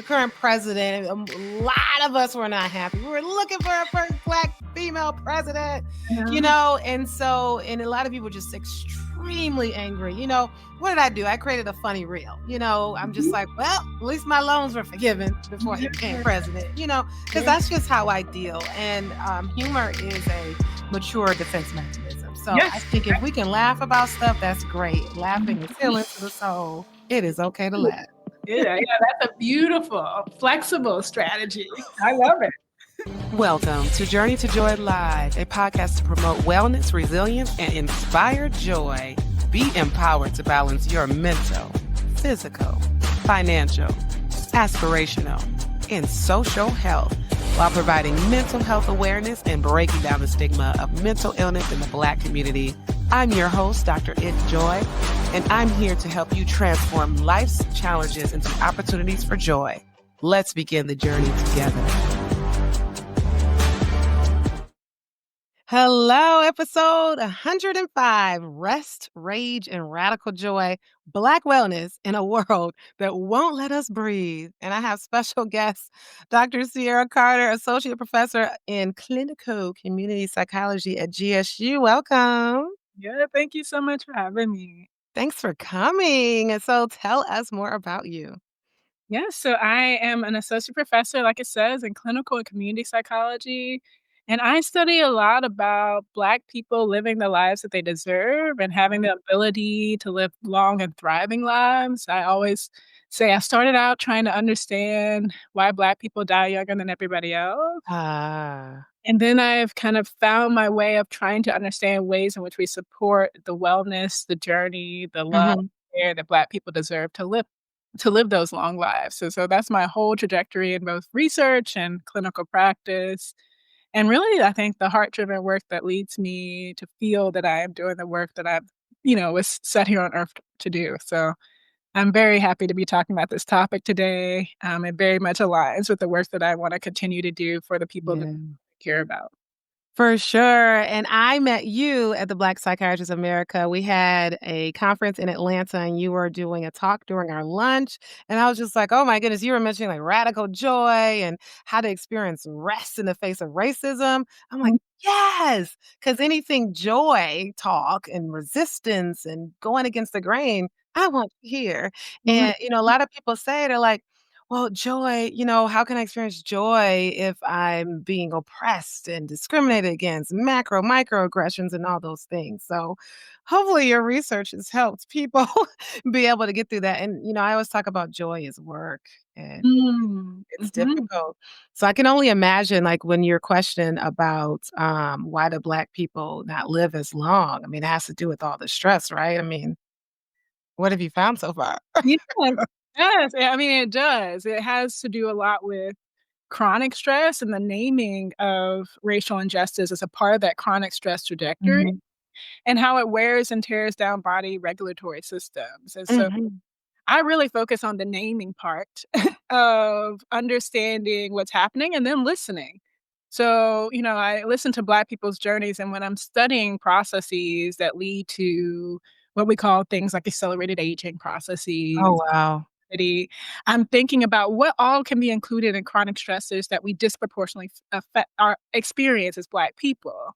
the current president, a lot of us were not happy. We were looking for a first Black female president, and a lot of people were just extremely angry. What did I do? I created a funny reel. I'm just like, well, at least my loans were forgiven before he became president, because that's just how I deal. And humor is a mature defense mechanism. So I think if we can laugh about stuff, that's great. Laughing is healing to the soul. It is okay to laugh. Yeah, that's a beautiful, flexible strategy. I love it. Welcome to Journey to Joy Live, a podcast to promote wellness, resilience, and inspire joy. Be empowered to balance your mental, physical, financial, aspirational, and social health while providing mental health awareness and breaking down the stigma of mental illness in the Black community. I'm your host, Dr. NJoy, and I'm here to help you transform life's challenges into opportunities for joy. Let's begin the journey together. Hello, episode 105, Rest, Rage, and Radical Joy, Black Wellness in a World That Won't Let Us Breathe. And I have special guest, Dr. Sierra Carter, Associate Professor in Clinical Community Psychology at GSU. Welcome. Yeah, thank you so much for having me. Thanks for coming. And so tell us more about you. Yeah, so I am an associate professor, like it says, in clinical and community psychology. And I study a lot about Black people living the lives that they deserve and having the ability to live long and thriving lives. I always say I started out trying to understand why Black people die younger than everybody else. And then I've kind of found my way of trying to understand ways in which we support the wellness, the journey, the love, care that Black people deserve to live those long lives. So that's my whole trajectory in both research and clinical practice. And really, I think the heart-driven work that leads me to feel that I am doing the work that I've, was set here on earth to do. So I'm very happy to be talking about this topic today. It very much aligns with the work that I want to continue to do for the people that I care about. For sure. And I met you at the Black Psychiatrists of America. We had a conference in Atlanta and you were doing a talk during our lunch. And I was just like, oh my goodness, you were mentioning like radical joy and how to experience rest in the face of racism. I'm like, yes, because anything joy talk and resistance and going against the grain, I want to hear. And, a lot of people say, they're like, well, joy, how can I experience joy if I'm being oppressed and discriminated against, microaggressions and all those things? So hopefully your research has helped people be able to get through that. And, I always talk about joy as work and it's difficult. So I can only imagine like when your question about why do Black people not live as long? I mean, it has to do with all the stress, right? I mean, what have you found so far? Yes, I mean, it does. It has to do a lot with chronic stress and the naming of racial injustice as a part of that chronic stress trajectory and how it wears and tears down body regulatory systems. And so I really focus on the naming part of understanding what's happening and then listening. So, I listen to Black people's journeys, and when I'm studying processes that lead to what we call things like accelerated aging processes. Oh, wow. I'm thinking about what all can be included in chronic stressors that we disproportionately affect our experience as Black people.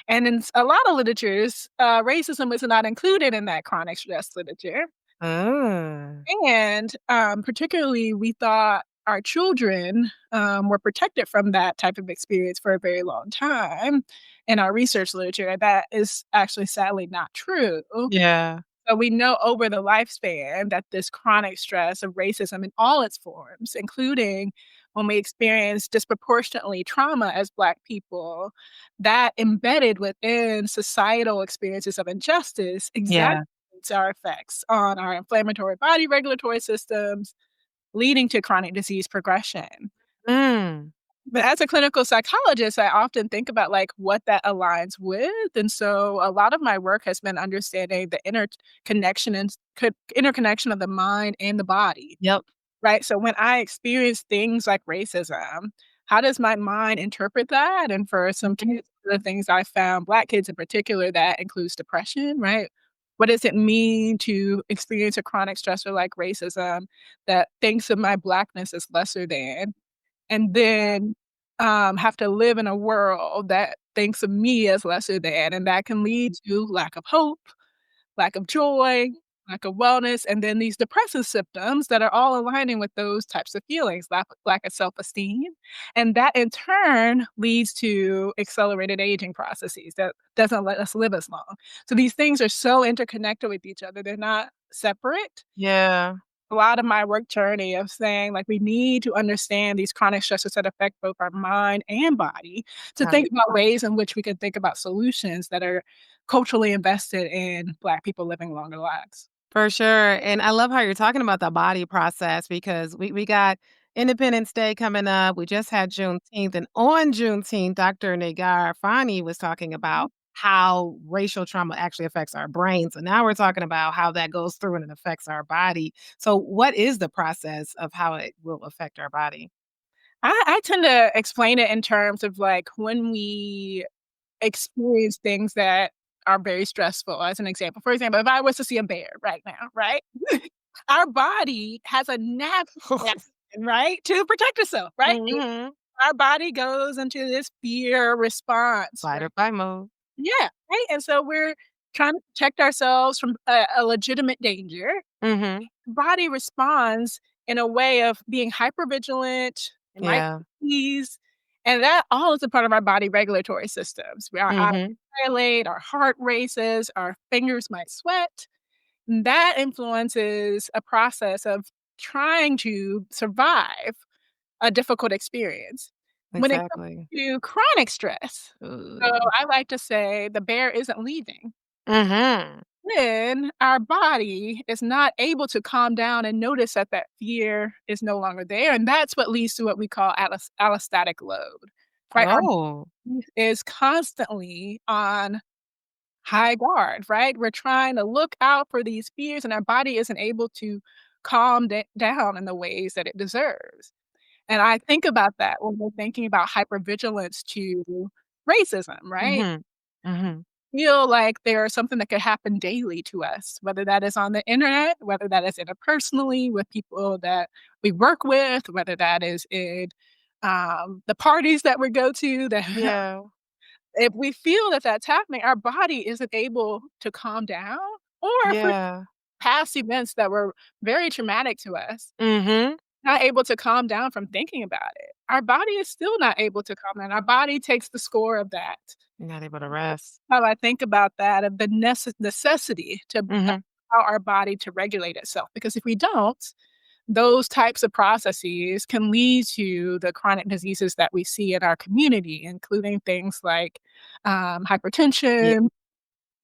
And in a lot of literatures, racism is not included in that chronic stress literature. And particularly, we thought our children were protected from that type of experience for a very long time in our research literature. That is actually sadly not true. Yeah. So we know over the lifespan that this chronic stress of racism in all its forms, including when we experience disproportionately trauma as Black people, that embedded within societal experiences of injustice exacerbates our effects on our inflammatory body regulatory systems, leading to chronic disease progression. But as a clinical psychologist, I often think about like what that aligns with. And so a lot of my work has been understanding the interconnection of the mind and the body. Yep. Right. So when I experience things like racism, how does my mind interpret that? And for some kids, the things I found, Black kids in particular, that includes depression, right? What does it mean to experience a chronic stressor like racism that thinks of my Blackness as lesser than, and then, have to live in a world that thinks of me as lesser than, and that can lead to lack of hope, lack of joy, lack of wellness, and then these depressive symptoms that are all aligning with those types of feelings, lack of self-esteem, and that in turn leads to accelerated aging processes that doesn't let us live as long. So these things are so interconnected with each other, they're not separate. Yeah, A lot of my work journey of saying, like, we need to understand these chronic stressors that affect both our mind and body to got think about ways in which we can think about solutions that are culturally invested in Black people living longer lives. for sure, and I love how you're talking about the body process because we got Independence Day coming up, we just had Juneteenth, and on Juneteenth, Dr. Nagar Fani was talking about how racial trauma actually affects our brains, and now we're talking about how that goes through and it affects our body. So what is the process of how it will affect our body? I tend to explain it in terms of, like, when we experience things that are very stressful, as an example. For example, if I was to see a bear right now, right? Our body has a natural reaction, right, to protect itself, right? Mhm. Our body goes into this fear response, Fight right? or flight mode. Yeah, right? And so we're trying to protect ourselves from a legitimate danger. Mhm. Body responds in a way of being hypervigilant, it might Yeah. freeze, and that all is a part of our body regulatory systems. Our eyes Mhm. dilate, our heart races, our fingers might sweat. And that influences a process of trying to survive a difficult experience. When it comes Exactly. to chronic stress, so Ooh. I like to say the bear isn't leaving. Mhm. Then our body is not able to calm down and notice that that fear is no longer there, and that's what leads to what we call allostatic load, right? Our Oh. body is constantly on high guard, right? We're trying to look out for these fears, and our body isn't able to calm down in the ways that it deserves. And I think about that when we're thinking about hypervigilance to racism, right? Mhm. Mhm. Feel like there's something that could happen daily to us, whether that is on the internet, whether that is interpersonally with people that we work with, whether that is in the parties that we go to. That Yeah. if we feel that that's happening, our body isn't able to calm down, or if we Yeah. past events that were very traumatic to us, Mhm. not able to calm down from thinking about it. Our body is still not able to calm down. Our body takes the score of that. You're not able to rest. How I think about that, of the necessity to Mhm. allow our body to regulate itself, because if we don't, those types of processes can lead to the chronic diseases that we see in our community, including things like, Yeah. hypertension,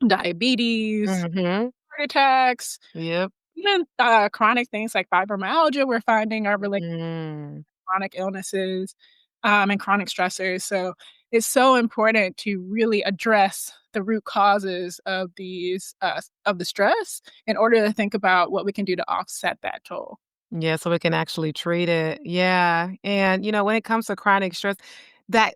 diabetes, Mhm. heart attacks, Yep. even, chronic things like fibromyalgia we're finding are related Mm. chronic illnesses, and chronic stressors. So it's so important to really address the root causes of these of the stress in order to think about what we can do to offset that toll. Yeah, so we can actually treat it. Yeah, and, when it comes to chronic stress, that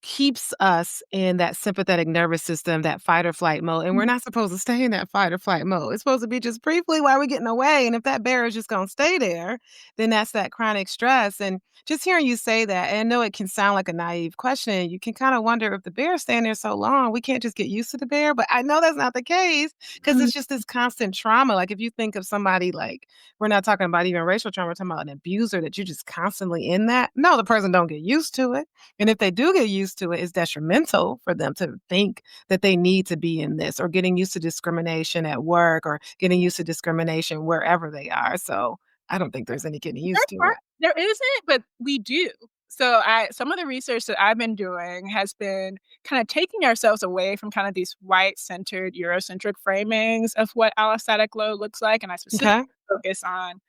keeps us in that sympathetic nervous system, that fight or flight mode, and we're Mm, not supposed to stay in that fight or flight mode. It's supposed to be just briefly while we're getting away, and if that bear is just gonna stay there, then that's that chronic stress, and just hearing you say that, and I know it can sound like a naive question, you can kinda wonder if the bear is staying there so long, we can't just get used to the bear, but I know that's not the case because mm, it's just this constant trauma, like, if you think of somebody, like, we're not talking about even racial trauma, we're talking about an abuser that you're just constantly in that. No, the person don't get used to it. And if they do get used to it, it's detrimental for them to think that they need to be in this or getting used to discrimination at work or getting used to discrimination wherever they are. So I don't think there's any getting used to it. there isn't, but we do. So I some of the research that I've been doing has been kind of taking ourselves away from kind of these white-centered, Eurocentric framings of what allostatic load looks like, and I specifically Okay. focus on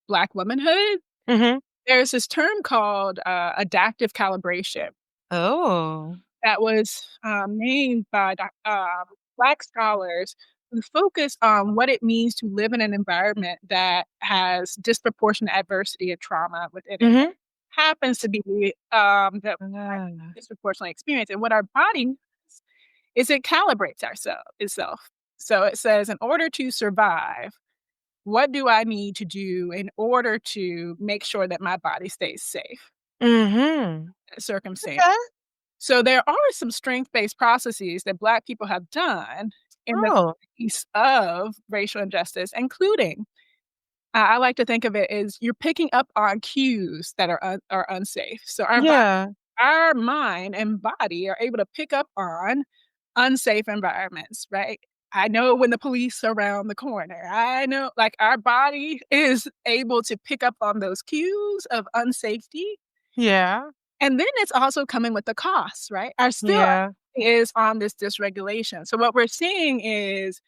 Black womanhood. Mhm. There's this term called, adaptive calibration Oh. that was, named by Black scholars who focus on what it means to live in an environment that has disproportionate adversity and trauma within it. Mhm. Happens to be, that Ah. disproportionately experience, and what our body does is it calibrates itself. So it says, in order to survive, what do I need to do in order to make sure that my body stays safe Mhm. in circumstance? Okay. So there are some strength-based processes that Black people have done in the Oh, face of racial injustice, including I like to think of it as you're picking up on cues that are unsafe. So yeah. our mind and body are able to pick up on unsafe environments, right? I know when the police are around the corner. I know, like, our body is able to pick up on those cues of unsafety, Yeah. and then it's also coming with the costs, right? Our still Yeah. is on this dysregulation. So what we're seeing is,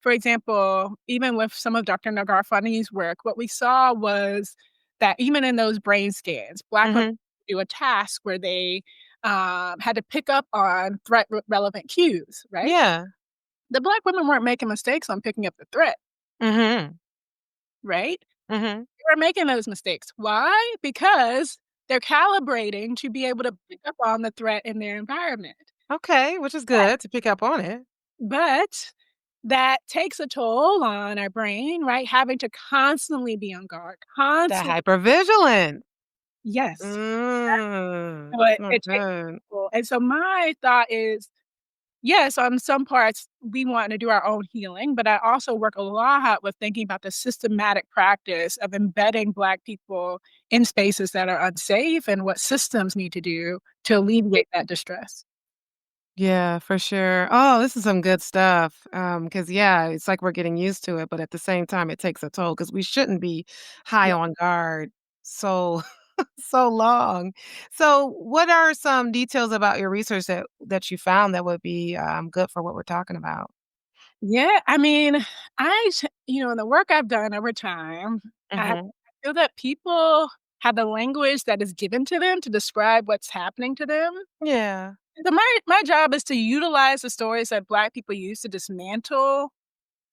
for example, even with some of Dr. Nagarfani's work, what we saw was that even in those brain scans, Black women Mhm. do a task where they had to pick up on relevant cues, right? Yeah. The Black women weren't making mistakes on picking up the threat, Mhm. right? Mhm. They were making those mistakes. Why? Because they're calibrating to be able to pick up on the threat in their environment. Okay, which is good to pick up on it. But that takes a toll on our brain, right? Having to constantly be on guard, The constantly. hypervigilant. Yes. That's But not it takes good. a toll. And so my thought is, yes, on some parts, we want to do our own healing, but I also work a lot with thinking about the systematic practice of embedding Black people in spaces that are unsafe and what systems need to do to alleviate that distress. Yeah, for sure. Oh, this is some good stuff. Because yeah, it's like we're getting used to it, but at the same time, it takes a toll because we shouldn't be high Yeah. on guard so so long. So, what are some details about your research that you found that would be good for what we're talking about? Yeah, I mean, in the work I've done over time, I Hmm. feel that people have the language that is given to them to describe what's happening to them. Yeah. So my job is to utilize the stories that Black people use to dismantle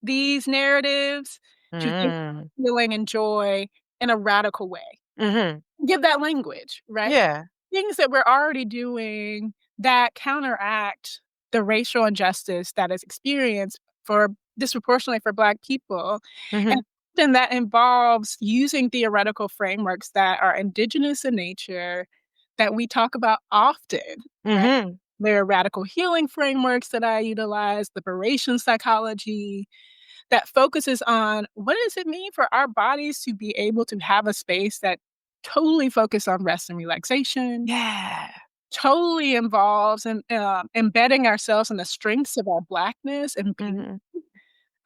these narratives, to think Mm. healing and joy in a radical way. Hmm. Give that language, right? Yeah. Things that we're already doing that counteract the racial injustice that is experienced for disproportionately for Black people, and Hmm. then that involves using theoretical frameworks that are indigenous in nature that we talk about often, right? Hmm. There are radical healing frameworks that I utilize, liberation psychology, that focuses on what does it mean for our bodies to be able to have a space that totally focus on rest and relaxation, Yeah. totally involves in, embedding ourselves in the strengths of our Blackness and beauty, Hmm.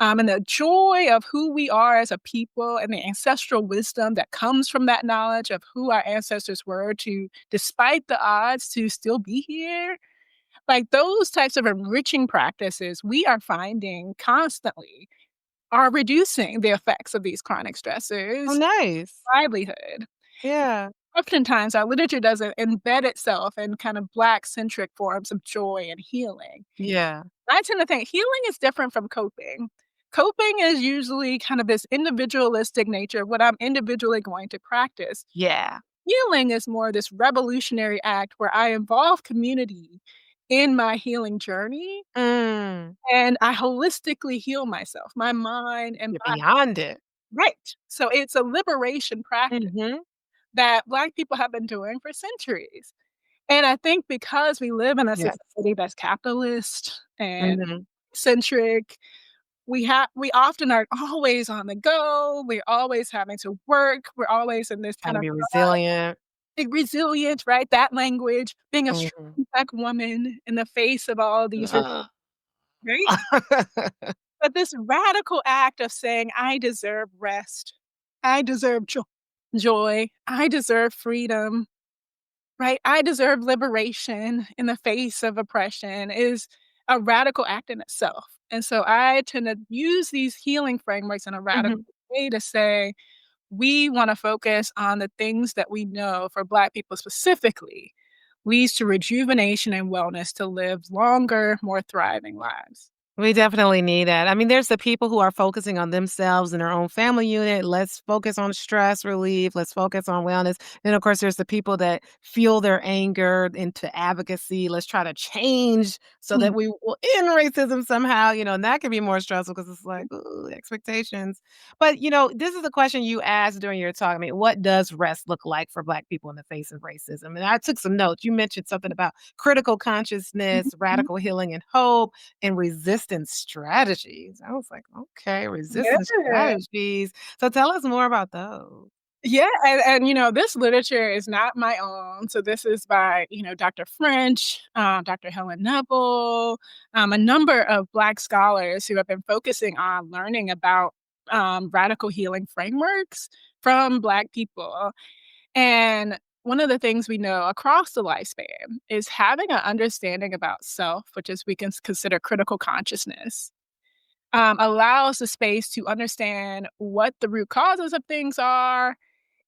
and the joy of who we are as a people and the ancestral wisdom that comes from that knowledge of who our ancestors were to, despite the odds, to still be here. Like those types of enriching practices we are finding constantly are reducing the effects of these chronic Oh, stressors, nice. livelihood. Yeah. Oftentimes, our literature doesn't embed itself in kind of Black-centric forms of joy and healing. Yeah. I tend to think healing is different from coping. Coping is usually kind of this individualistic nature of what I'm individually going to practice. Yeah. Healing is more this revolutionary act where I involve community in my healing journey, Mm. and I holistically heal myself, my mind and You're body. beyond it. Right. So it's a liberation practice Mhm. that Black people have been doing for centuries. And I think because we live in a Yes. society that's capitalist and Mhm. centric, we often are always on the go, we're always having to work, we're always in this kind Gotta of be resilient. resilient, right? That language, being a strong Mhm. Black woman in the face of all these right? But this radical act of saying, "I deserve rest. I deserve joy. I deserve freedom." Right? I deserve liberation in the face of oppression is a radical act in itself. And so I tend to use these healing frameworks in a radical Mhm. way to say, we want to focus on the things that we know for Black people specifically leads to rejuvenation and wellness to live longer, more thriving lives. We definitely need that. I mean, there's the people who are focusing on themselves and their own family unit. Let's focus on stress relief. Let's focus on wellness. And of course, there's the people that fuel their anger into advocacy. Let's try to change so that Mm, we will end racism somehow, and that can be more stressful because it's like, ooh, expectations. But, this is a question you asked during your talk. I mean, what does rest look like for Black people in the face of racism? And I took some notes. You mentioned something about critical consciousness, mhm. radical healing, and hope and resistance strategies. I was like, "Okay, resistance Yeah. strategies." So tell us more about those. Yeah, and this literature is not my own. So this is by, Dr. French, Dr. Helen Neville, a number of Black scholars who have been focusing on learning about radical healing frameworks from Black people. And one of the things we know across the lifespan is having an understanding about self, which is we can consider critical consciousness, allows the space to understand what the root causes of things are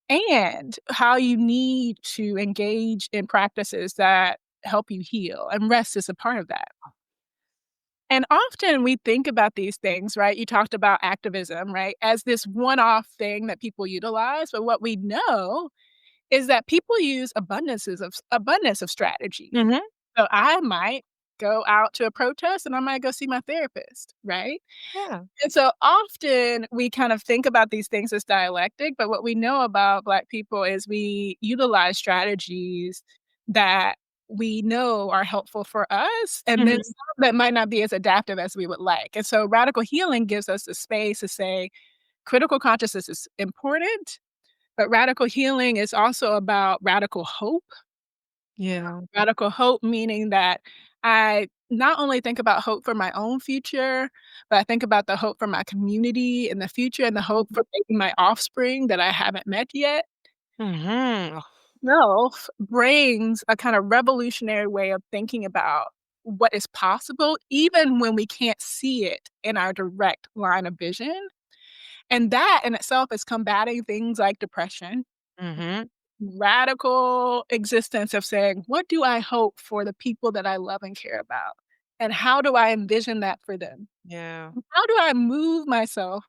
and how you need to engage in practices that help you heal, and rest is a part of that. And often we think about these things, right? You talked about activism, right? As this one-off thing that people utilize, but what we know is that people use abundance of strategies. Mhm. So I might go out to a protest and I might go see my therapist, right? Yeah. And so often we kind of think about these things as dialectic, but what we know about Black people is we utilize strategies that we know are helpful for us, and then Mhm. some that might not be as adaptive as we would like. And so radical healing gives us the space to say critical consciousness is important, but radical healing is also about radical hope. Yeah. Radical hope meaning that I not only think about hope for my own future, but I think about the hope for my community in the future and the hope for maybe my offspring that I haven't met yet. Mhm. Self brings a kind of revolutionary way of thinking about what is possible, even when we can't see it in our direct line of vision. And that in itself is combating things like depression, Mhm. radical existence of saying, "What do I hope for the people that I love and care about? And how do I envision that for them? Yeah. How do I move myself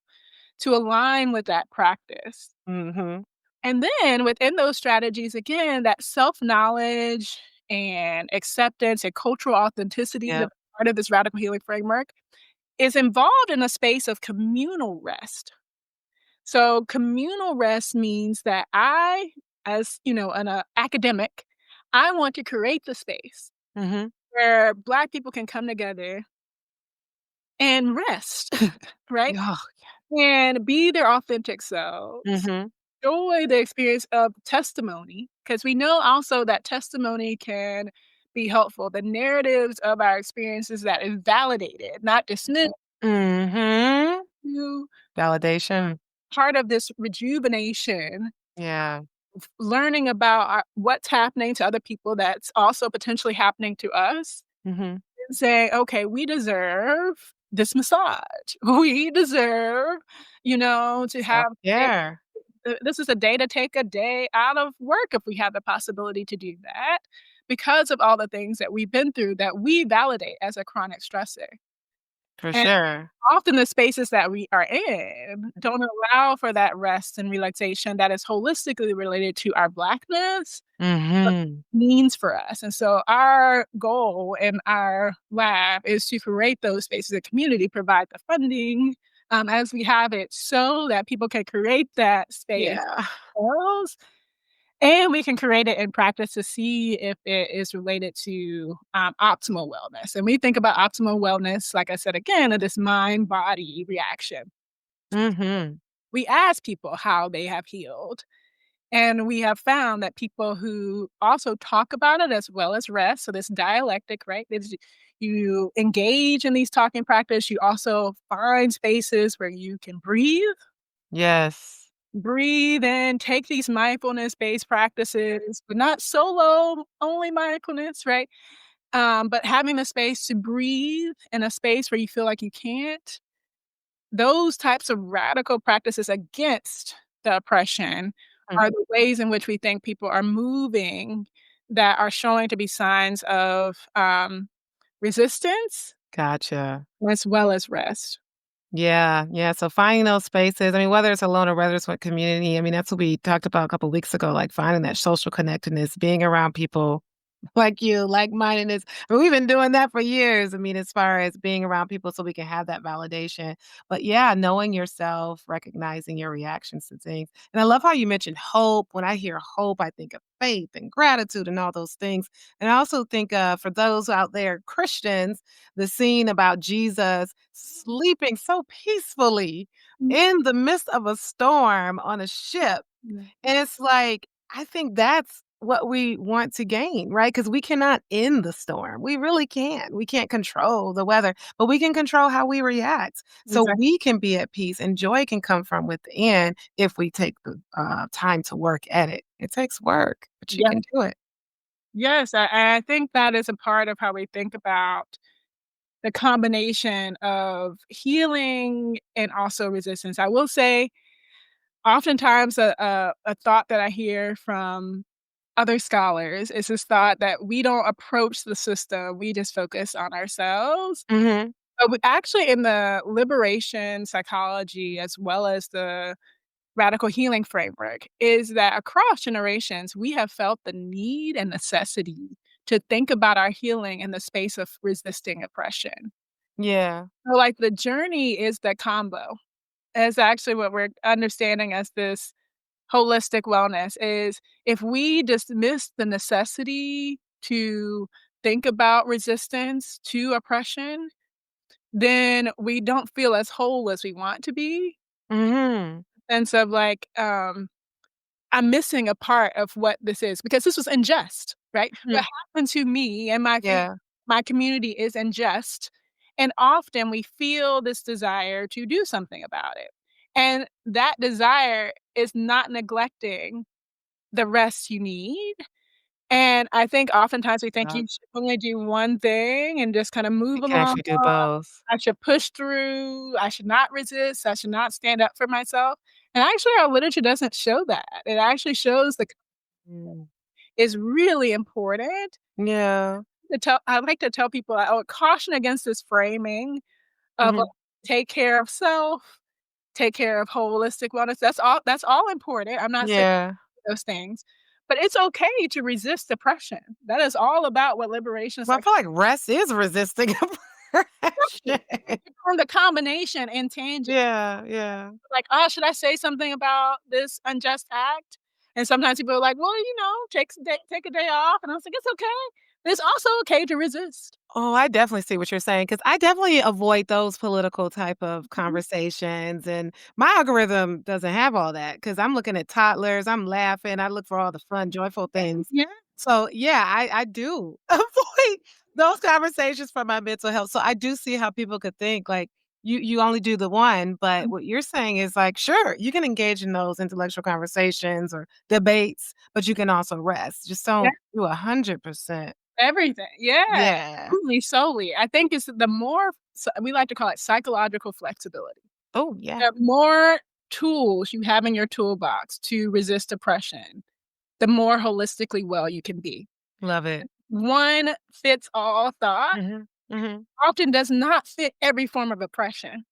to align with that practice?" Mhm. And then within those strategies, again, that self-knowledge and acceptance and cultural authenticity that Yep. are part of this radical healing framework is involved in a space of communal rest. So communal rest means that I, as an academic, I want to create the space Mhm. where Black people can come together and rest, right? Yeah. And be their authentic selves. Mhm. Enjoy the experience of testimony, because we know also that testimony can be helpful. The narratives of our experiences that is validated, not dismissed, Mhm. to Validation. part of this rejuvenation, Yeah. learning about what's happening to other people that's also potentially happening to us, Mhm. and saying, "Okay, we deserve this massage. We deserve, to have Self-care. this is a day to take a day out of work if we have the possibility to do that, because of all the things that we've been through that we validate as a chronic stressor." For And sure. often the spaces that we are in don't allow for that rest and relaxation that is holistically related to our Blackness, what Mhm. it means for us. And so our goal in our lab is to create those spaces of community, provide the funding, as we have it so that people can create that space Yeah. themselves, and we can create it in practice to see if it is related to, optimal wellness. And we think about optimal wellness, like I said again, of this mind-body reaction. Mhm. We ask people how they have healed, and we have found that people who also talk about it as well as rest, so this dialectic, right? You engage in these talking practice, you also find spaces where you can breathe. Yes. Breathe in, take these mindfulness-based practices, but not solo only mindfulness, right? But having the space to breathe in a space where you feel like you can't. Those types of radical practices against the oppression Mm. are the ways in which we think people are moving that are showing to be signs of, resistance Gotcha. as well as rest. Yeah, yeah, so finding those spaces, I mean, whether it's alone or whether it's with community, I mean, that's what we talked about a couple weeks ago, like, finding that social connectedness, being around people like you, like-mindedness. And we've been doing that for years. I mean, as far as being around people so we can have that validation. But yeah, knowing yourself, recognizing your reactions to things. And I love how you mentioned hope. When I hear hope, I think of faith and gratitude and all those things. And I also think for those out there, Christians, the scene about Jesus sleeping so peacefully Mhm. in the midst of a storm on a ship Yeah. and it's like, I think that's what we want to gain, right? Because we cannot end the storm. We really can't. We can't control the weather, but we can control how we react. So Exactly. we can be at peace and joy can come from within if we take the time to work at it. It takes work, but you Yeah. can do it. Yes, I think that is a part of how we think about the combination of healing and also resistance. I will say, oftentimes, a thought that I hear from other scholars is this thought that we don't approach the system, we just focus on ourselves. Mhm. But we actually, in the liberation psychology as well as the radical healing framework, is that across generations, we have felt the need and necessity to think about our healing in the space of resisting oppression. Yeah. So, like, the journey is the combo. Is actually what we're understanding as this holistic wellness is if we dismiss the necessity to think about resistance to oppression, then we don't feel as whole as we want to be. Mhm. Sense of like, I'm missing a part of what this is because this was unjust, right? What Mhm. happened to me and Yeah. my community is unjust, and often we feel this desire to do something about it. And that desire is not neglecting the rest you need. And I think oftentimes we think you should only do one thing and just kinda move You can along. actually do both. I should push through, I should not resist, I should not stand up for myself. And actually our literature doesn't show that. It actually shows the Mm. is really important Yeah. to tell I like to tell people I would caution against this framing of, Mhm. take care of self, take care of holistic wellness. That's all important. I'm not saying Yeah. those things, but it's okay to resist depression. That is all about what liberation is Well, I like. feel like rest is resisting oppression. From the combination and tangent, Yeah, yeah. like, "Oh, should I say something about this unjust act?" And sometimes people are like, "Well, take a day off," and I was like, "It's okay. It's also okay to resist." Oh, I definitely see what you're saying because I definitely avoid those political type of Mhm. conversations, and my algorithm doesn't have all that because 'cause I'm looking at toddlers, I'm laughing, I look for all the fun, joyful things. Yeah. So, yeah, I do avoid those conversations for my mental health, so I do see how people could think, like, you only do the one, but what you're saying is, like, sure, you can engage in those intellectual conversations or debates, but you can also rest. Just Yeah, don't do 100%. everything. Yeah, Yeah. truly, solely. I think it's the more we like to call it psychological flexibility. Oh, yeah. The more tools you have in your toolbox to resist depression, the more holistically well you can be. Love it. One fits all thought Mhm, mhm. often does not fit every form of oppression.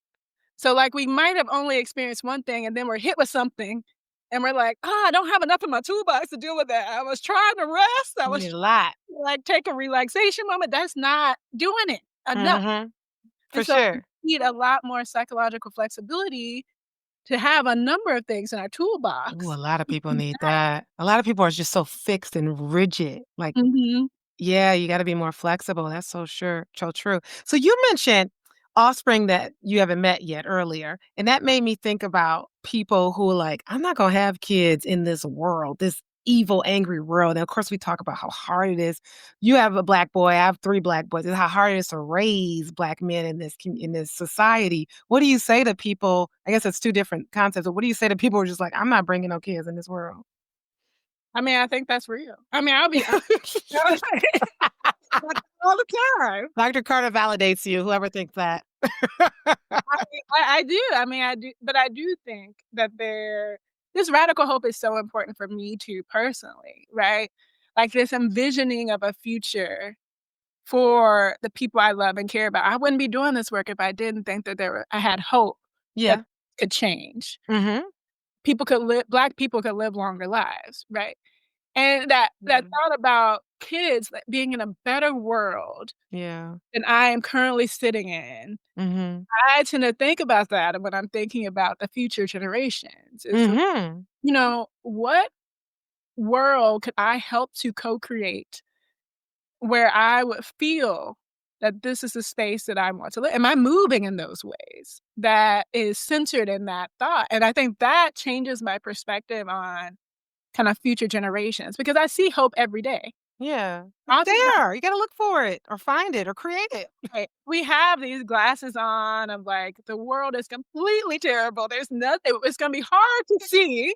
So, like, we might have only experienced one thing and then we're hit with something and we're like, "Ah, I don't have enough in my toolbox to deal with that. I was trying to rest. I You was need a lot. like take a relaxation moment." That's not doing it enough. Mhm. And For so we sure. need a lot more psychological flexibility to have a number of things in our Ooh, a toolbox. lot of people need that. A lot of people are just so fixed and rigid, like Mhm. yeah, you gotta be more flexible, that's so true. So you mentioned offspring that you haven't met yet earlier, and that made me think about people who are like, "I'm not gonna have kids in this world, this evil, angry world," and of course, we talk about how hard it is. You have a black boy, I have 3 black boys, and how hard it is to raise black men in this society. What do you say to people I guess it's 2 different concepts, but what do you say to people who are just like, "I'm not bringing no kids in this world?" I mean, I think that's real. I mean, I'll be all the time. Dr. Carter validates you, whoever thinks that. I do. I mean, I do, but I do think that this radical hope is so important for me too personally, right? Like this envisioning of a future for the people I love and care about. I wouldn't be doing this work if I didn't think that I had hope that Yeah. could change. Mhm. Black people could live longer lives, right? And that Mhm. thought about kids, like, being in a better world Yeah. than I am currently sitting in, Mhm. I tend to think about that when I'm thinking about the future generations. Is, Mhm. what world could I help to co-create where I would feel that this is the space that I want to live? Am I moving in those ways that is centered in that thought? And I think that changes my perspective on kind of future generations because I see hope every day. Yeah. It's Oftentimes, there. You gotta look for it or find it or create it. right, we have these glasses on of like the world is completely terrible. There's nothing, it's gonna be hard to see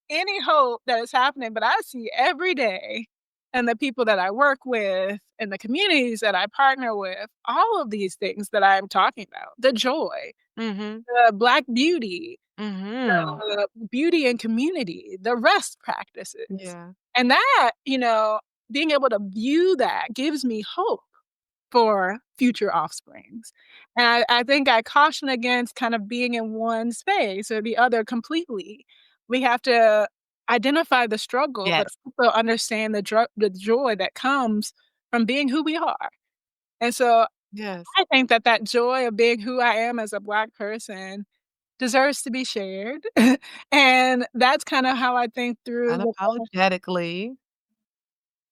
any hope that is happening, but I see every day and the people that I work with and the communities that I partner with, all of these things that I'm talking about, the joy, Mhm. the Black beauty, Mhm. beauty and community, the rest practices. Yeah. And that, being able to view that gives me hope for future offsprings. And I think I caution against kind of being in one space or the other completely. We have to identify the struggle, but Yes. also understand the joy that comes from being who we are. And so Yes. I think that joy of being who I am as a Black person deserves to be shared. And that's kinda how I think through Unapologetically.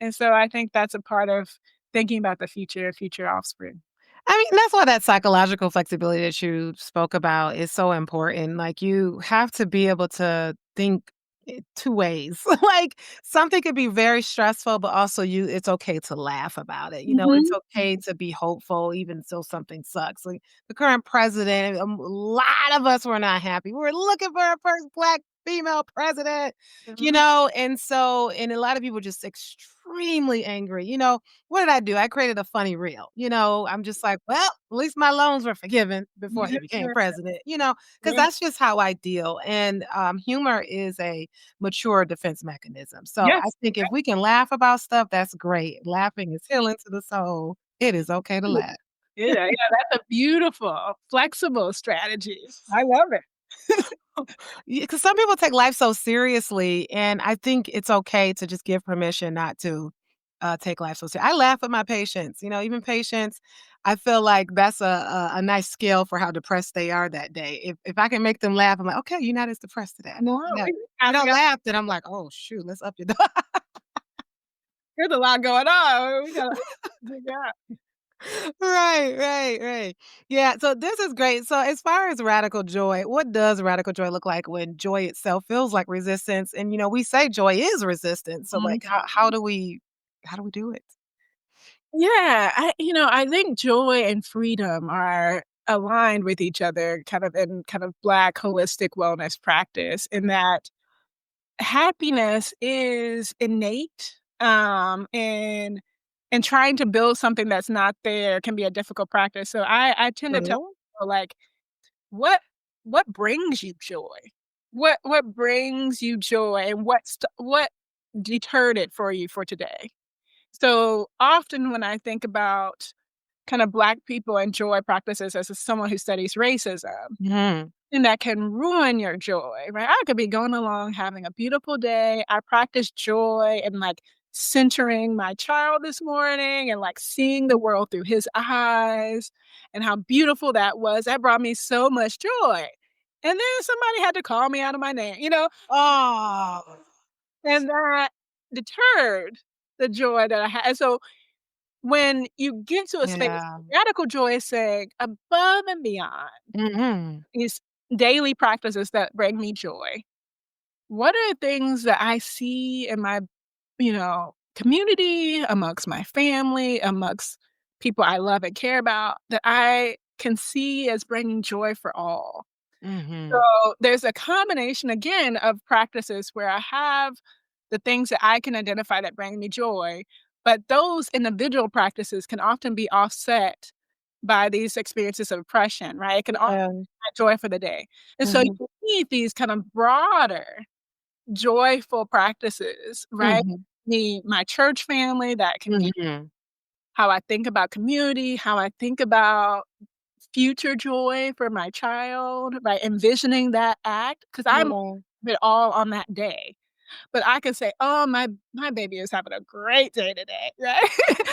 and so I think that's a part of thinking about the future offspring. I mean, that's why that psychological flexibility that you spoke about is so important. Like, you have to be able to think 2 ways. Like, something could be very stressful, but also it's okay to laugh about it. It's Mhm. okay to be hopeful even though something sucks. Like, the current president, a lot of us were not happy. We were looking for a first Black female president, Mhm. and a lot of people just extremely angry. What did I do? I created a funny reel. I'm just like, well, at least my loans were forgiven before he became president, because Right. that's just how I deal. And humor is a mature defense mechanism. So I Yes. think if we can laugh about stuff, that's great. Laughing is healing to the soul. It is okay to laugh. Yeah, that's a beautiful, flexible strategy. I love it. Because some people take life so seriously, and I think it's okay to just give permission not to take life so seriously. I laugh at my patients, even patients. I feel like that's a nice scale for how depressed they are that day. If I can make them laugh, I'm like, okay, you're not as depressed today. No, Yeah. we You have to don't go. laugh, then I'm like, oh shoot, let's up your There's a lot going on. We gotta figure out. Right, right, right. Yeah, so this is great. So as far as radical joy, what does radical joy look like when joy itself feels like resistance? And we say joy is resistance. So Mhm. like how do we do it? Yeah, I think joy and freedom are aligned with each other kind of in kind of Black holistic wellness practice in that happiness is innate, and trying to build something that's not there can be a difficult practice. So I tend to tell True. people, like, what what brings you joy? What brings you joy, and what deterred it for you for today? So, often when I think about kind of Black people and joy practices as someone who studies racism, Mhm. and that can ruin your joy, right? I could be going along having a beautiful day. I practice joy and like centering my child this morning and like seeing the world through his eyes and how beautiful that was. That brought me so much joy. And then somebody had to call me out of my name, Oh. and that deterred the joy that I had. And so when you get to a space, Yeah. radical joy is saying above and beyond Mhm. these daily practices that bring me joy. What are things that I see in my, community, amongst my family, amongst people I love and care about that I can see as bringing joy for all? So Mhm. there's a combination again of practices where I have the things that I can identify that bring me joy, but those individual practices can often be offset by these experiences of oppression, right? It can often Yeah. be my joy for the day. And so Mhm. you need these kind of broader joyful practices, right? Mhm. My church family that can be Mhm. how I think about community, how I think about future joy for my child, right? Envisioning that act, because I'm Yeah. it all on that day. But I can say, "Oh, my baby is having a great day today," right?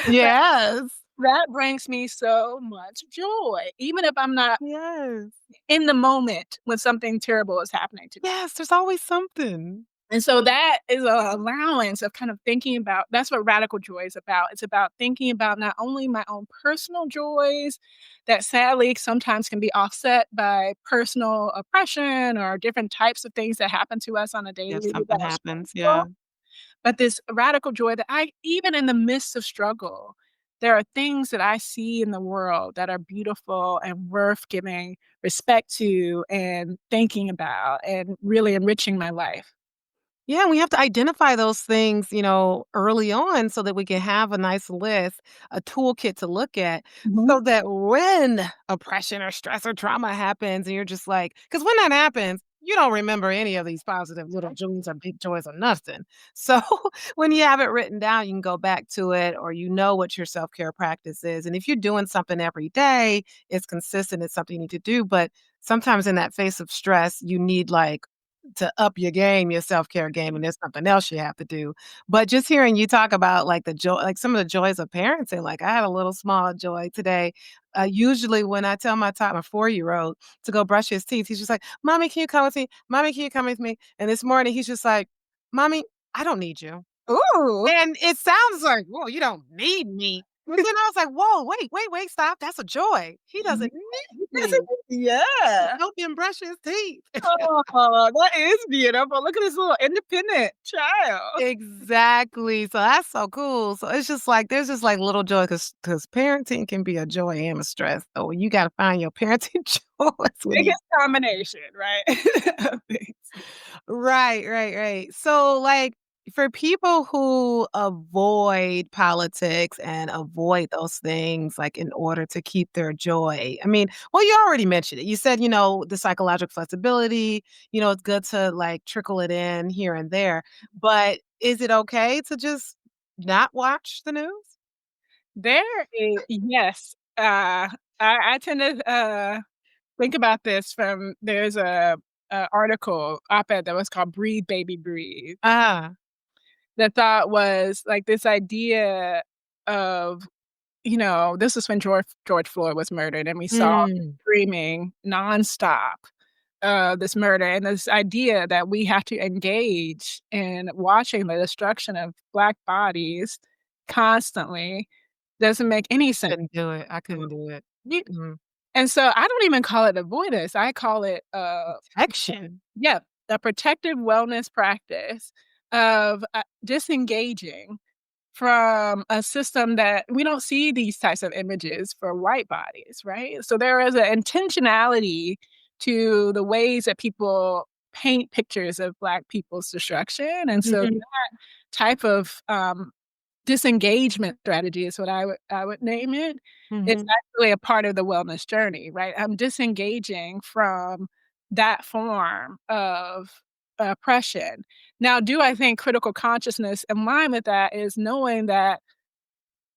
That Yes. that brings me so much joy, even if I'm not Yes. in the moment when something terrible is happening to me. Yes, there's always something. And so that is a allowance of kind of thinking about that's what radical joy is about. It's about thinking about not only my own personal joys that sadly sometimes can be offset by personal oppression or different types of things that happen to us on a If daily that something are happens, stressful, yeah. but this radical joy that I even in the midst of struggle, there are things that I see in the world that are beautiful and worth giving respect to and thinking about and really enriching my life. Yeah, we have to identify those things, early on so that we can have a nice list, a toolkit to look at Mhm. so that when oppression or stress or trauma happens and you're just like, because when that happens, you don't remember any of these positive little joys or big joys or nothing. So when you have it written down, you can go back to it or you know what your self care practice is. And if you're doing something every day, it's consistent, it's something you need to do. But sometimes in that face of stress, you need like to up your game, your self-care game, and there's something else you have to do. But just hearing you talk about, like, the joy like, some of the joys of parenting, like, I had a little small joy today. Usually when I tell my 4-year-old to go brush his teeth, he's just like, "Mommy, can you come with me? Mommy, can you come with me?" And this morning, he's just like, "Mommy, I don't need you." Ooh. And it sounds like, "Whoa, you don't need me." But then I was like, "Whoa, wait, wait, wait, stop. That's a joy. He Mhm. doesn't need That's a me to yeah. help him brush his teeth." Oh, that is beautiful. Look at this little independent child. Exactly, so that's so cool, so it's just like there's just, like, little joy because parenting can be a joy and a stress, so you gotta find your parenting joys when you Biggest combination, right? Of things. Right, right, right. So, like, for people who avoid politics and avoid those things, like, in order to keep their joy, I mean, well, you already mentioned it. You said, the psychological flexibility, it's good to, like, trickle it in here and there, but is it okay to just not watch the news? There is yes, I tend to, think about this from there's a article, op-ed that was called "Breathe, Baby, Breathe." Ah. The thought was, like, this idea of this is when George Floyd was murdered, and we saw Mm. screaming nonstop, this murder, and this idea that we have to engage in watching the destruction of Black bodies constantly doesn't make any sense. Couldn't do it. I couldn't do it. You Mm. and so I don't even call it avoidance, I call it, Protection. yeah, a protective wellness practice of, disengaging from a system that we don't see these types of images for white bodies, right? So there is an intentionality to the ways that people paint pictures of Black people's destruction, and so Mhm, that type of, disengagement strategy is what I would name it. It's mhm. actually a part of the wellness journey, right? I'm disengaging from that form of oppression. Now, do I think critical consciousness in line with that is knowing that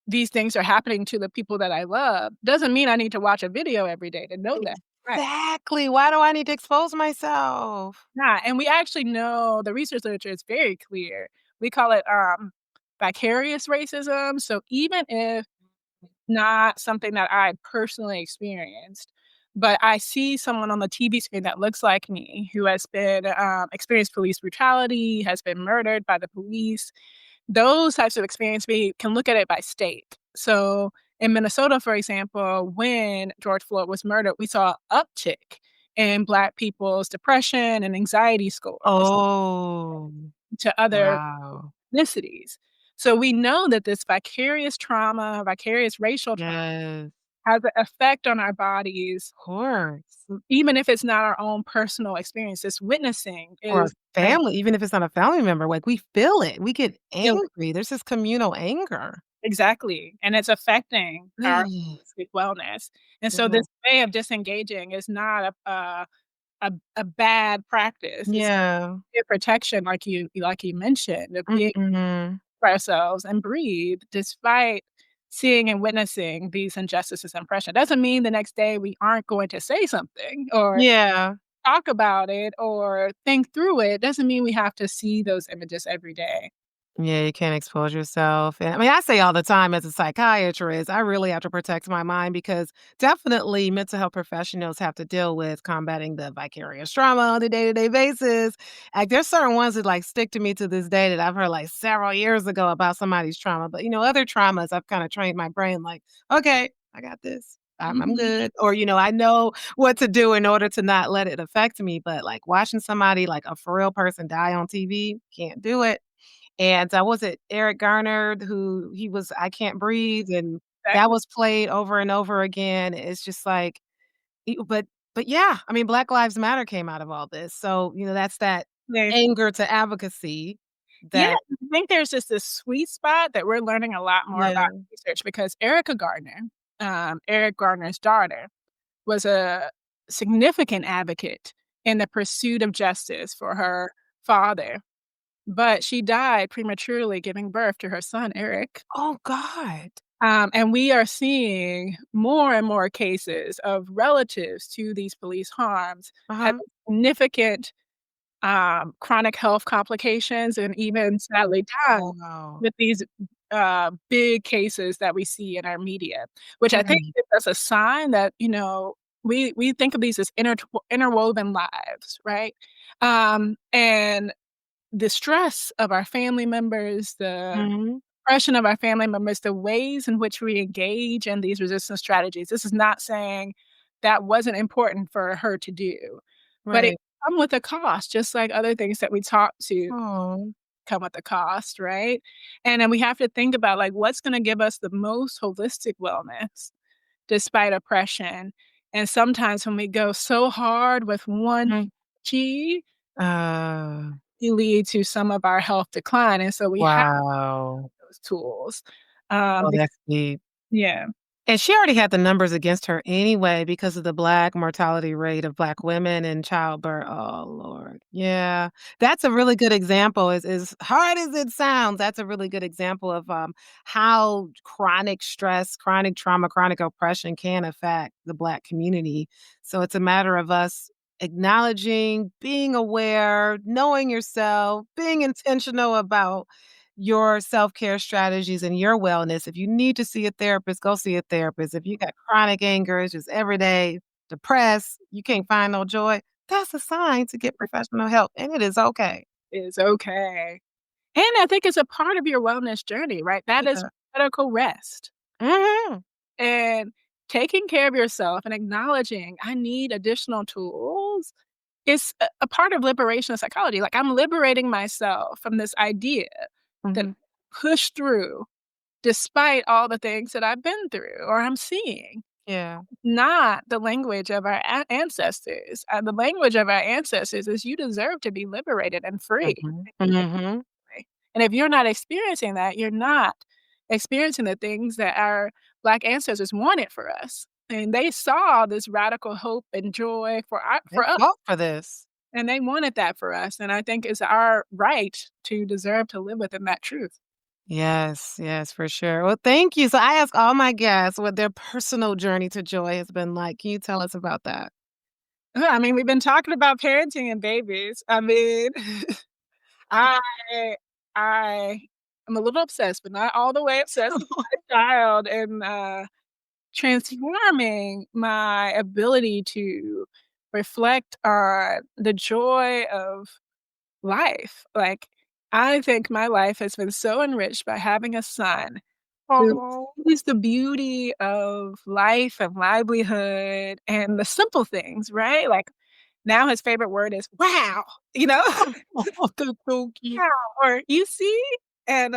these things are happening to the people that I love, doesn't mean I need to watch a video every day to know that. Right. Exactly, why do I need to expose myself? Nah, and we actually know the research literature is very clear. We call it, vicarious racism. So even if not something that I personally experienced, but I see someone on the TV screen that looks like me who has been, experienced police brutality, has been murdered by the police. Those types of experience, we can look at it by state. So in Minnesota, for example, when George Floyd was murdered, we saw an uptick in Black people's depression and anxiety scores Oh, to other wow. ethnicities. So we know that this vicarious trauma, vicarious racial trauma Yes, has an effect on our bodies, of course. even if it's not our own personal experience. This witnessing Or a is a family, even if it's not a family member, like, we feel it, we get feel angry, there's this communal anger. exactly, and it's affecting our Mm. holistic wellness. And so Yeah. this way of disengaging is not a bad practice. It's Yeah. a protection, like you mentioned, of being Mm-mm. for ourselves and breathe despite seeing and witnessing these injustices and oppression. Doesn't mean the next day we aren't going to say something or Yeah. talk about it or think through it. Doesn't mean we have to see those images every day. Yeah, you can't expose yourself, and I mean, I say all the time as a psychiatrist, I really have to protect my mind because definitely mental health professionals have to deal with combating the vicarious trauma on a day-to-day basis. Like, there's certain ones that, like, stick to me to this day that I've heard, like, several years ago about somebody's trauma, but, other traumas, I've kinda trained my brain like, "Okay, I got this. I'm Mhm. good," or, I know what to do in order to not let it affect me, but, like, watching somebody, like, a for real person die on TV, can't do it. And, was it Eric Garner who he was "I Can't Breathe," and that Exactly. was played over and over again. It's just like but yeah, I mean, Black Lives Matter came out of all this. So, that's that There's anger to advocacy Yeah, that I think there's just this sweet spot that we're learning a lot more about yeah. research because Erica Gardner, Eric Gardner's daughter, was a significant advocate in the pursuit of justice for her father, but she died prematurely giving birth to her son, Eric. Oh god. And we are seeing more and more cases of relatives to these police harms having Uh-huh. significant chronic health complications and even sadly die Wow. with these, big cases that we see in our media, which I think Mm. gives us a sign that, we think of these as interwoven lives, right? And the stress of our family members, the Mhm. oppression of our family members, the ways in which we engage in these resistance strategies. This is not saying that wasn't important for her to do, but it Right. come with a cost, just like other things that we talk to Oh. come with a cost, right? And then we have to think about, like, what's gonna give us the most holistic wellness despite oppression. And sometimes when we go so hard with one Mhm. key, Uh, it lead to some of our health decline, and so we have wow. those tools. Oh, Bec that's deep. Yeah. And she already had the numbers against her anyway because of the Black mortality rate of Black women in childbirth. Oh, Lord. Yeah. That's a really good example. As hard as it sounds, that's a really good example of, how chronic stress, chronic trauma, chronic oppression can affect the Black community. So it's a matter of us acknowledging, being aware, knowing yourself, being intentional about your self-care strategies and your wellness. If you need to see a therapist, go see a therapist. If you got chronic anger, it's just every day depressed, you can't find no joy, that's a sign to get professional help, and it is okay. Is okay. And I think it's a part of your wellness journey, right? That is Yeah. medical rest. Mhm. And taking care of yourself and acknowledging, "I need additional tools," is a part of liberation psychology. Like, I'm liberating myself from this idea that Mhm. push through despite all the things that I've been through or I'm seeing. Yeah. Not the language of our ancestors. The language of our ancestors is, "You deserve to be liberated and free." Mhm. Mhm. And if you're not experiencing that, you're not experiencing the things that our Black ancestors wanted for us. And they saw this radical hope and joy They for us, fought for this. and they wanted that for us, and I think it's our right to deserve to live within that truth. Yes, yes, for sure. Well, thank you. So I ask all my guests what their personal journey to joy has been like. Can you tell us about that? I mean, we've been talking about parenting and babies. I mean, I I am a little obsessed, but not all the way obsessed with my child and, transforming my ability to reflect on the joy of life. Like, I think my life has been so enriched by having a son who Oh. sees the beauty of life and livelihood and the simple things, right? Like, now his favorite word is "wow," you know? Oh, that's so cute. "Wow," or "you see?" And,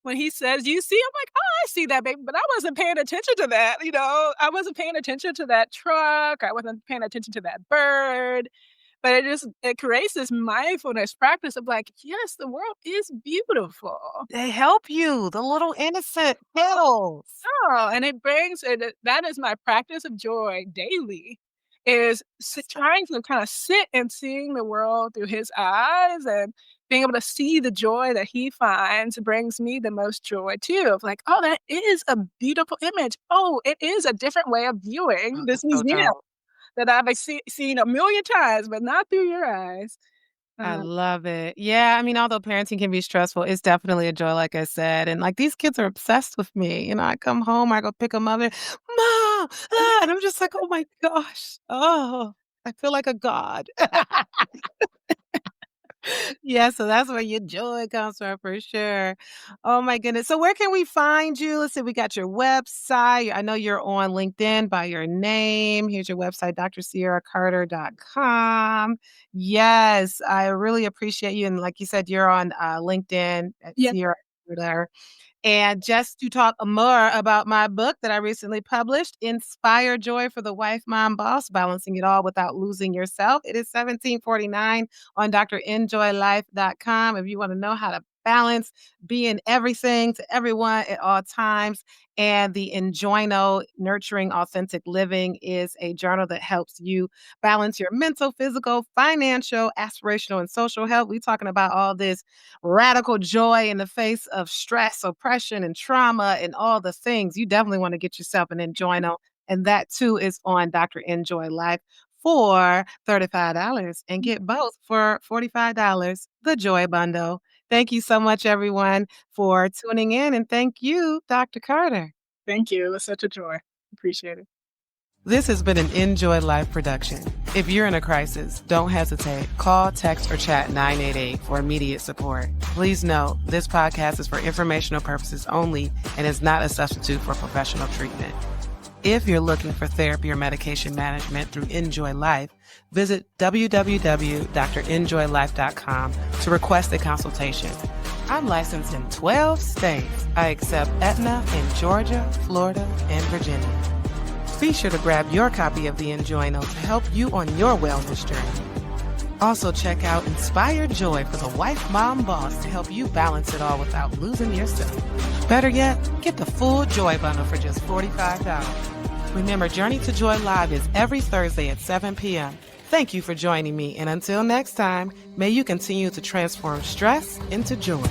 when he says, "You see?" I'm like, "Oh, I see that, baby," but I wasn't paying attention to that, I wasn't paying attention to that truck, I wasn't paying attention to that bird, but it creates this mindfulness practice of like, "Yes, the world is beautiful." They help you, the little innocent petals. Oh, and that is my practice of joy daily, is trying to kinda sit and seeing the world through his eyes and being able to see the joy that he finds brings me the most joy too of like, "Oh, that is a beautiful image. Oh, it is a different way of viewing this It's so museum dope. that I've seen a million times, but not through your eyes." I Um, love it. Yeah, I mean, although parenting can be stressful, it's definitely a joy, like I said, and, like, these kids are obsessed with me, I come home, I go pick them up, and, "Mom, ah," and I'm just like, "Oh my gosh, oh, I feel like a god." Yeah, so that's where your joy comes from for sure. Oh my goodness. So where can we find you? Let's see, we got your website. I know you're on LinkedIn by your name. Here's your website, drsierracarter.com. Yes, I really appreciate you. And like you said, you're on LinkedIn at yeah, Sierra Carter. And just to talk more about my book that I recently published, Inspire Joy for the Wife, Mom, Boss, Balancing It All Without Losing Yourself. It is 17.49 on drnjoylife.com if you want to know how to balance being everything to everyone at all times. And the Enjoyno Nurturing Authentic Living is a journal that helps you balance your mental, physical, financial, aspirational, and social health. We're talking about all this radical joy in the face of stress, oppression, and trauma, and all the things. You definitely want to get yourself an Enjoyno, and that too is on Dr. Enjoy Life for $35 and get both for $45. The Joy Bundle. Thank you so much, everyone, for tuning in, and thank you, Dr. Carter. thank you. It was such a joy. Appreciate it. This has been an Enjoy Life production. If you're in a crisis, don't hesitate. Call, text, or chat 988 for immediate support. Please note, this podcast is for informational purposes only and is not a substitute for professional treatment. If you're looking for therapy or medication management through Enjoy Life, visit www.drnjoylife.com to request a consultation. I'm licensed in 12 states. I accept Aetna in Georgia, Florida, and Virginia. Be sure to grab your copy of the Enjoyno to help you on your wellness journey. Also, check out Inspire Joy for the Wife, Mom, Boss to help you balance it all without losing yourself. Better yet, get the full Joy Bundle for just $45. Remember, Journey to Joy Live is every Thursday at 7 p.m. Thank you for joining me, and until next time, may you continue to transform stress into joy.